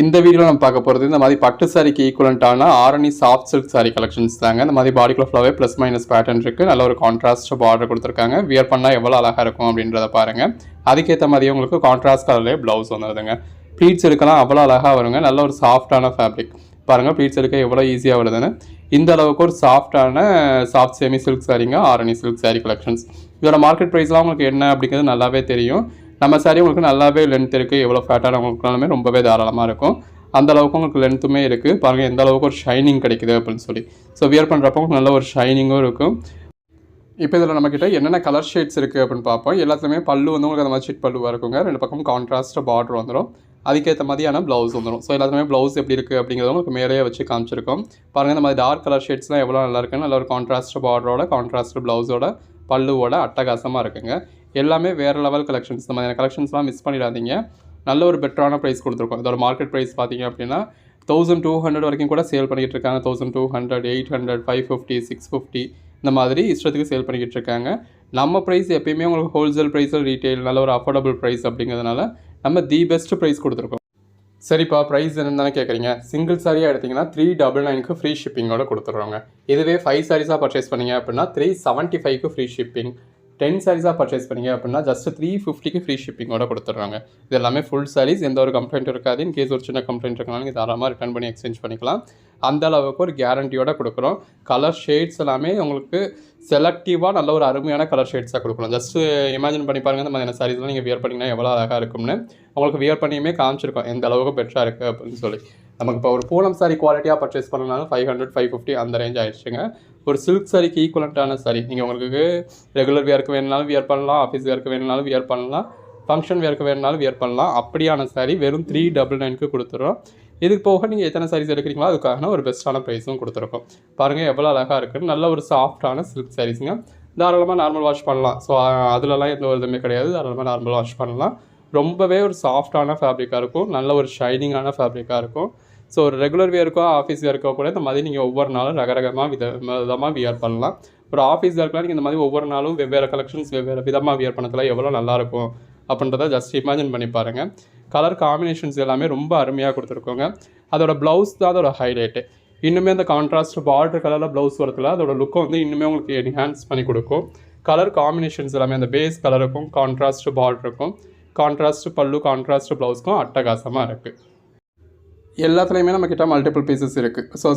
இந்த வீடியோவில் நம்ம பார்க்க போகிறது இந்த மாதிரி பட்டு சாரிக்கு ஈக்குவலண்ட்டான Arani soft silk sari collections தாங்க. இந்த மாதிரி பாடிக்குள்ள ஃபுல்லாகவே ப்ளஸ் மைனஸ் பேட்டர்ன் இருக்குது. நல்ல ஒரு கான்ட்ராஸ்ட் பார்டர் கொடுத்துருக்காங்க. வியர் பண்ணால் எவ்வளோ அழகாக இருக்கும் அப்படின்றத பாருங்கள். அதுக்கேற்ற மாதிரி உங்களுக்கு கான்ட்ராஸ்ட் கலர்லேயே ப்ளவுஸ் வந்துடுதுங்க. ப்ளீட்ஸ் எடுக்கலாம் அவ்வளோ அழகாக வருங்க. நல்ல ஒரு சாஃப்டான ஃபேப்ரிக் பாருங்கள். ப்ளீட்ஸ் எடுக்க எவ்வளோ ஈஸியாக வருதுன்னு. இந்த அளவுக்கு ஒரு சாஃப்ட் செமி சில்க் சாரிங்க ஆரணி சில்க் சாரி கலெக்ஷன்ஸ். இதோட மார்க்கெட் ப்ரைஸ்லாம் உங்களுக்கு என்ன அப்படிங்கிறது நல்லாவே தெரியும். நம்ம சாரி உங்களுக்கு நல்லாவே லென்த் இருக்குது. எவ்வளோ ஃபேட்டானவங்களுக்குனாலுமே ரொம்பவே தாராளமாக இருக்கும். அந்த அளவுக்கு உங்களுக்கு லென்த்துமே இருக்குது. பாருங்கள் எந்த அளவுக்கு ஒரு ஷைனிங் கிடைக்குது அப்படின்னு சொல்லி. ஸோ வியர் பண்ணுறப்போ உங்களுக்கு நல்ல ஒரு ஷைனிங்கும் இருக்கும். இப்போ இதில் நம்மக்கிட்ட என்னென்ன கலர் ஷேட்ஸ் இருக்குது அப்படின்னு பார்ப்போம். எல்லாத்துலேயுமே பல்லு வந்து உங்களுக்கு அந்த மாதிரி ஷீட் பல்லுவாக இருக்குங்க. ரெண்டு பக்கம் கான்ட்ராஸ்ட்டாக பார்டர் வந்துடும். அதுக்கேற்ற மாதிரியான ப்ளவுஸ் வந்துடும். ஸோ எல்லாத்துலேயுமே ப்ளவுஸ் எப்படி இருக்குது அப்படிங்கிறத உங்களுக்கு மேலேயே வச்சு காமிச்சிருக்கோம். பாருங்கள் இந்த மாதிரி டார்க் கலர் ஷேட்ஸ்லாம் எவ்வளோ நல்லா இருக்குன்னு நல்ல ஒரு கான்ட்ராஸ்ட் பார்டரோட கான்ட்ராஸ்ட் ப்ளவுஸோட பல்லுவோட அட்டகாசமாக இருக்குங்க. எல்லாமே வேறு லெவல் கலெக்ஷன்ஸ். இந்த மாதிரியான கலெக்ஷன்ஸ்லாம் மிஸ் பண்ணிடாதீங்க. நல்ல ஒரு பெட்டரான ப்ரைஸ் கொடுத்துருக்கோம். இதோட மார்க்கெட் ப்ரைஸ் பார்த்தீங்க அப்படின்னா 1200 வரைக்கும் கூட சேல் பண்ணிக்கிட்டு இருக்காங்க. 1200, 800, 550, 650 இந்த மாதிரி இஷ்டத்துக்கு சேல் பண்ணிக்கிட்டு இருக்காங்க. நம்ம ப்ரைஸ் எப்பயுமே உங்களுக்கு ஹோல்சேல் ப்ரைஸில் ரீட்டெயில் நல்ல ஒரு அஃபோர்டபுள் ப்ரைஸ் அப்படிங்கிறதுனால நம்ம தி பெஸ்ட் ப்ரைஸ் கொடுத்துருக்கோம். சரிப்பா ப்ரைஸ் என்னன்னு தானே கேட்குறீங்க. சிங்கிள் சாரியாக எடுத்திங்கன்னா 399க்கு ஃப்ரீ ஷிப்பிங்கோட கொடுத்துட்றோங்க. இதுவே 5 சாரீஸாக பர்ச்சேஸ் பண்ணிங்க அப்படின்னா 375க்கு ஃப்ரீ ஷிப்பிங். 10 சாரீஸாக பர்ச்சேஸ் பண்ணிங்க அப்படின்னா ஜஸ்ட் 350க்கு ஃப்ரீ ஷிப்பிங்கோட கொடுத்துட்றாங்க. இது எல்லாமே ஃபுல் சாரீஸ். எந்த ஒரு கம்ப்ளைண்ட் இருக்காது. இன் கேஸ் ஒரு சின்ன கம்ப்ளைண்ட் இருக்கனாலும் நீங்கள் தாராளமாக ரிட்டர்ன் பண்ணி எக்ஸ்சேஞ்ச் பண்ணிக்கலாம். அந்த அளவுக்கு ஒரு கேரண்டியோட கொடுக்குறோம். கலர் ஷேட்ஸ் எல்லாமே உங்களுக்கு செலக்டிவாக நல்ல ஒரு அருமையான கலர் ஷேட்ஸாக கொடுக்குறோம். ஜஸ்ட் இமேஜின் பண்ணி பாருங்கள் இந்த மாதிரியான சாரீஸ்லாம் நீங்கள் வியர் பண்ணிங்கன்னா எவ்வளோ அழகாக இருக்கும்னு. உங்களுக்கு வியர் பண்ணியுமே காமிச்சிருக்கோம் எந்த அளவுக்கு பெட்டராக இருக்குது அப்படின்னு சொல்லி. நமக்கு இப்போ ஒரு பூனம் சாரி குவாலிட்டியாக பர்ச்சேஸ் பண்ணனாலும் 500, 550 அந்த ரேஞ்ச் ஆகிடுச்சுங்க. ஒரு சில்க் சாரிக்கு ஈக்குவலண்ட்டான சாரி நீங்கள் உங்களுக்கு ரெகுலர் வியருக்கு வேணுனாலும் வியர் பண்ணலாம், ஆஃபீஸ் வியருக்கு வேணுனாலும் வியர் பண்ணலாம், ஃபங்க்ஷன் வியருக்கு வேணுனாலும் வியர் பண்ணலாம். அப்படியான சாரி வெறும் 399க்கு கொடுத்துட்றோம். இதுக்கு போக நீங்கள் எத்தனை சாரீஸ் எடுக்கிறீங்களோ அதுக்காக ஒரு பெஸ்ட்டான ப்ரைஸும் கொடுத்துருக்கோம். பாருங்கள் எவ்வளோ அழகாக இருக்குன்னு. நல்ல ஒரு சாஃப்டான சில்க் சாரீஸுங்க. தாராளமாக நார்மல் வாஷ் பண்ணலாம். ஸோ அதிலலாம் எந்த ஒரு இதுவுமே கிடையாது. தாராளமாக நார்மல் வாஷ் பண்ணலாம். ரொம்பவே ஒரு சாஃப்டான ஃபேப்ரிக்காக இருக்கும். நல்ல ஒரு ஷைனிங்கான ஃபேப்ரிக்காக இருக்கும். ஸோ ஒரு ரெகுலர் வியருக்கோ ஆஃபீஸ் வியருக்கோ கூட இந்த மாதிரி நீங்கள் ஒவ்வொரு நாளும் ரகரகமாக விதமாக வியர் பண்ணலாம். ஒரு ஆஃபீஸ் வியர்க்கெலாம் நீங்கள் இந்த மாதிரி ஒவ்வொரு நாளும் வெவ்வேறு கலெக்ஷன்ஸ் வெவ்வேறு விதமாக வியர் பண்ணதில் எவ்வளோ நல்லாயிருக்கும் அப்படின்றத ஜஸ்ட் இமேஜின் பண்ணி பாருங்கள். கலர் காம்பினேஷன்ஸ் எல்லாமே ரொம்ப அருமையாக கொடுத்துருக்கோங்க. அதோட ப்ளவுஸ் தான் அதோட ஹைலைட்டு. இன்னுமே அந்த கான்ட்ராஸ்ட் பார்டர் கலரில் ப்ளவுஸ் வரதுல அதோட லுக்கை வந்து இன்னுமே உங்களுக்கு என்ஹான்ஸ் பண்ணி கொடுக்கும். கலர் காம்பினேஷன்ஸ் எல்லாமே அந்த பேஸ் கலருக்கும் கான்ட்ராஸ்ட் பார்டருக்கும் கான்ட்ராஸ்ட் பல்லு கான்ட்ராஸ்ட் ப்ளவுஸ்க்கும் அட்டகாசமாக இருக்குது. எல்லாத்துலேயுமே நம்மக்கிட்ட மல்டிபிள் பீசஸ் இருக்குது. ஸோ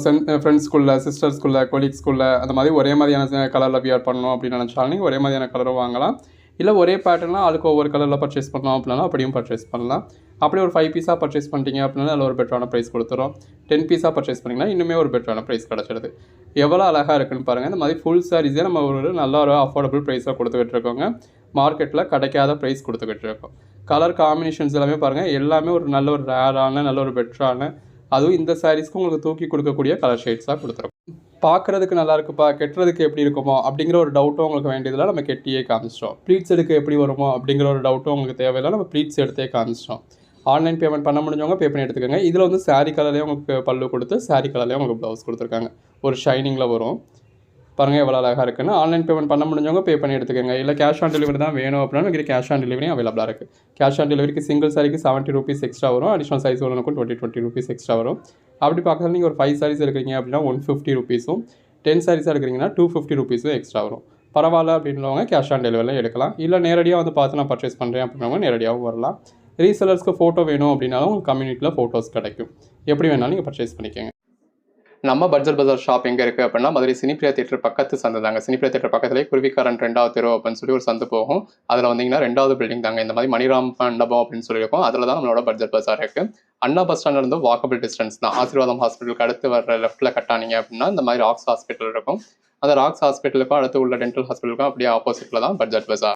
ஃப்ரெண்ட்ஸ்குள்ளே, சிஸ்டர்ஸ்குள்ளே, கொலீக்ஸ்குள்ளே அந்த மாதிரி ஒரே மாதிரியான கலரில் வியர் பண்ணணும் அப்படின்னு நினச்சாலும் நீங்கள் ஒரே மாதிரியான கலரும் வாங்கலாம். இல்லை ஒரே பேட்டர்னால் அதுக்கு ஒவ்வொரு கலரில் பர்ச்சேஸ் பண்ணலாம் அப்படின்னா அப்படியும் பர்ச்சேஸ் பண்ணலாம். அப்படியே ஒரு 5 பீஸாக பர்ச்சேஸ் பண்ணிட்டீங்க அப்படின்னா அதில் ஒரு பெட்டரான ப்ரைஸ் கொடுத்துரும். 10 பீஸாக பர்ச்சேஸ் பண்ணிங்கன்னா இன்னுமே ஒரு பெட்டரான ப்ரைஸ் கிடச்சிடுது. எவ்வளோ அழகாக இருக்குன்னு பாருங்கள். இந்த மாதிரி ஃபுல் சாரீஸே நம்ம ஒரு நல்ல ஒரு அஃபோர்டபுள் ப்ரைஸாக கொடுத்துக்கிட்டு இருக்கோங்க. மார்க்கெட்டில் கிடைக்காத ப்ரைஸ் கொடுத்துக்கிட்டு இருக்கோம். கலர் காம்பினேஷன்ஸ் எல்லாமே பாருங்கள். எல்லாமே ஒரு நல்ல ஒரு ரேரான நல்ல ஒரு பெட்டரான அதுவும் இந்த சாரீஸ்க்கு உங்களுக்கு தூக்கி கொடுக்கக்கூடிய கலர் ஷேட்ஸாக கொடுத்துருக்கோம். பார்க்குறதுக்கு நல்லா இருக்குப்பா, கெட்டுறதுக்கு எப்படி இருக்குமோ அப்படிங்கிற ஒரு டவுட்டும் உங்களுக்கு வேண்டியதில் நம்ம கெட்டியே காமிச்சிட்டோம். ப்ளீட்ஸ் எடுக்க எப்படி வருமோ அப்படிங்கிற ஒரு டவுட்டும் உங்களுக்கு தேவையில்லை. நம்ம ப்ளீட்ஸ் எடுத்தே காமிச்சிட்டோம். ஆன்லைன் பேமெண்ட் பண்ண முடிஞ்சவங்க பே பண்ணி எடுத்துக்கோங்க. இதில் வந்து சாரீ கலர்லேயே உங்களுக்கு பல்லு கொடுத்து சாரீ கலர்லேயே உங்களுக்கு ப்ளவுஸ் கொடுத்துருக்காங்க. ஒரு ஷைனிங்கில் வரும். பாருங்கள் எவ்வளோ அழகாக இருக்குன்னு. ஆன்லைன் பேமெண்ட் பண்ண முடிஞ்சவங்க பே பண்ணி எடுத்துக்கோங்க. இல்லை கேஷ் ஆன் டெலிவரி தான் வேணும் அப்படின்னா உங்களுக்கு கேஷ் ஆன் டெலிவரி அவைலபிளாக இருக்குது. கேஷ் ஆன் டெலிவரிக்கு சிங்கிள் சாரிக்கு 70 ரூபீஸ் எக்ஸ்ட்ரா வரும். அடிஷனல் சைஸ் ஒன்றுக்கும் 20 ரூபீஸ் எக்ஸ்ட்ரா வரும். அப்படி பார்க்குறது நீங்கள் ஒரு 5 சாரீஸ் எடுக்கிறீங்க அப்படின்னா 150 ரூபீஸும், 10 சாரீஸாக எடுக்கிறீங்கன்னா 250 ரூபீஸும் எக்ஸ்ட்ரா வரும். பரவாயில்ல அப்படின்றவங்க கேஷ் ஆன் டெலிவரியில் எடுக்கலாம். இல்லை நேரடியாக வந்து பார்த்து நான் பர்ச்சேஸ் பண்ணுறேன் அப்படின்றவங்க நேரடியாகவும் வரலாம். ரீசெலர்ஸ்க்கு ஃபோட்டோ வேணும் அப்படின்னாலும் உங்கள் கம்யூனிட்டியில் ஃபோட்டோஸ் கிடைக்கும். எப்படி வேணாலும் நீங்கள் பர்ச்சேஸ் பண்ணிக்கோங்க. நம்ம பட்ஜெட் பஜார் ஷாப் எங்கே இருக்குது அப்படின்னா மதுரை சினிப்பிரியா தியேட்டர் பக்கத்து சந்து தாங்க. சினிப்பிரியா தியேட்டர் பக்கத்துலேயே குருவிக்காரன் 2வது தெரு அப்படின்னு சொல்லி ஒரு சந்து போகும். அதில் வந்தீங்கன்னா 2வது பில்டிங் தாங்க. இந்த மாதிரி மணிராம் மண்டபம் அப்படின்னு சொல்லியிருக்கோம். அதில் தான் நம்மளோட பட்ஜெட் பஜார் இருக்குது. அண்ணா பஸ் ஸ்டாண்ட்லேருந்து வாக்கபிள் டிஸ்டன்ஸ் தான். ஆசீர்வாதம் ஹாஸ்பிட்டலுக்கு அடுத்து வர லெஃப்ட்டில் கட்டானீங்க அப்படின்னா இந்த மாதிரி ராக்ஸ் ஹாஸ்பிட்டல் இருக்கும். அந்த ராக்ஸ் ஹாஸ்பிட்டலுக்கும் அடுத்து உள்ள டென்டல் ஹாஸ்பிட்டலுக்கும் அப்படியே ஆப்போசிட்டில் தான் பட்ஜெட் பஜார்.